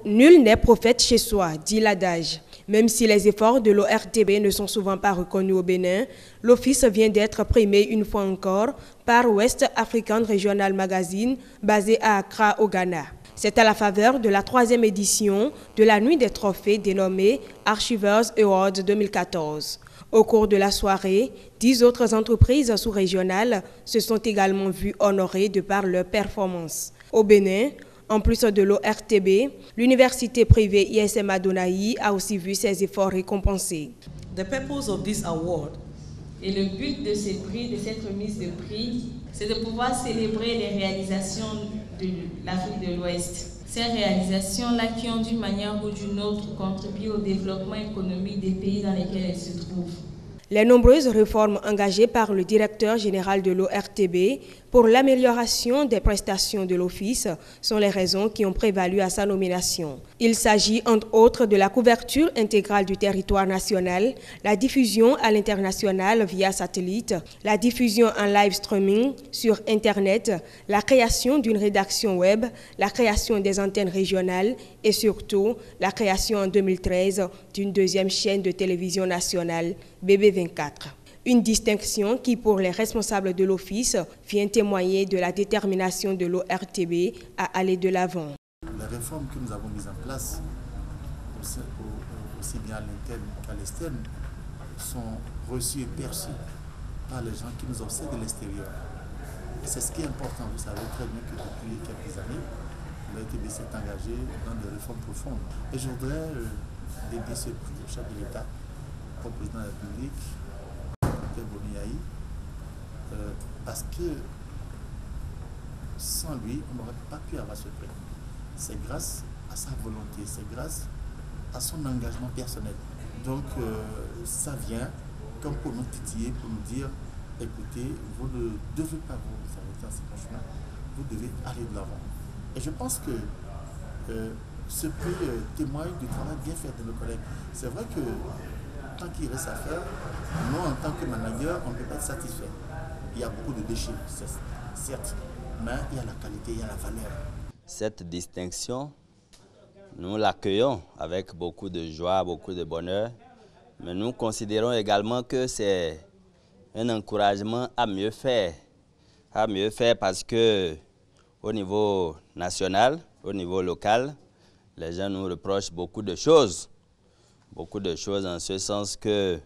nul n'est prophète chez soi, dit l'adage. Même si les efforts de l'ORTB ne sont souvent pas reconnus au Bénin, l'office vient d'être primé une fois encore par West African Regional Magazine, basé à Accra, au Ghana. C'est à la faveur de la 3e édition de la Nuit des Trophées dénommée Archivers Awards 2014. Au cours de la soirée, 10 autres entreprises sous-régionales se sont également vues honorées de par leur performance. Au Bénin, en plus de l'ORTB, l'université privée ISM Adonai a aussi vu ses efforts récompensés. The purpose of this award, et le but de ces prix, de cette remise de prix, c'est de pouvoir célébrer les réalisations de l'Afrique de l'Ouest. Ces réalisations-là qui ont d'une manière ou d'une autre contribué au développement économique des pays dans lesquels elles se trouvent. Les nombreuses réformes engagées par le directeur général de l'ORTB pour l'amélioration des prestations de l'Office sont les raisons qui ont prévalu à sa nomination. Il s'agit entre autres de la couverture intégrale du territoire national, la diffusion à l'international via satellite, la diffusion en live streaming sur Internet, la création d'une rédaction web, la création des antennes régionales et surtout la création en 2013 d'une 2e chaîne de télévision nationale, BB24. Une distinction qui, pour les responsables de l'Office, vient témoigner de la détermination de l'ORTB à aller de l'avant. Les réformes que nous avons mises en place, aussi bien à l'interne qu'à l'externe, sont reçues et perçues par les gens qui nous observent de l'extérieur. Et c'est ce qui est important. Vous savez très bien que depuis quelques années, l'ORTB s'est engagé dans des réformes profondes. Et je voudrais dédier ce prix au chef de l'État, au président de la République, parce que sans lui, on n'aurait pas pu avoir ce prix. C'est grâce à sa volonté, c'est grâce à son engagement personnel. Donc ça vient comme pour nous titiller, pour nous dire, écoutez, vous ne devez pas vous arrêter en ce chemin, vous devez aller de l'avant. Et je pense que ce prix témoigne du travail bien fait de nos collègues. C'est vrai que tant qu'il reste à faire, nous, en tant que manager, on ne peut pas être satisfait. Il y a beaucoup de déchets, certes, mais il y a la qualité, il y a la valeur. Cette distinction, nous l'accueillons avec beaucoup de joie, beaucoup de bonheur, mais nous considérons également que c'est un encouragement à mieux faire parce que au niveau national, au niveau local, les gens nous reprochent beaucoup de choses en ce sens que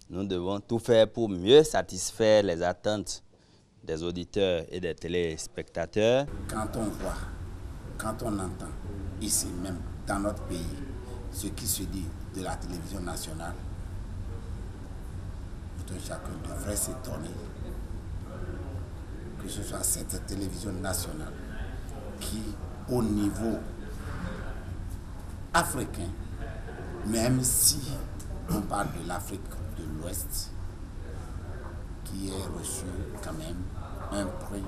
nous devons tout faire pour mieux satisfaire les attentes des auditeurs et des téléspectateurs. Quand on voit, quand on entend ici même dans notre pays ce qui se dit de la télévision nationale, tout un chacun devrait s'étonner que ce soit cette télévision nationale qui, au niveau africain, même si on parle de l'Afrique de l'Ouest, qui est reçu quand même un prix.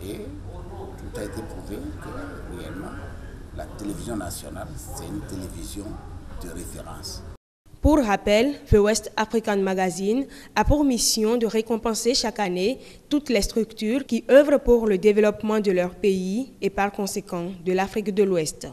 Et tout a été prouvé que réellement, la télévision nationale, c'est une télévision de référence. Pour rappel, The West African Magazine a pour mission de récompenser chaque année toutes les structures qui œuvrent pour le développement de leur pays et par conséquent de l'Afrique de l'Ouest.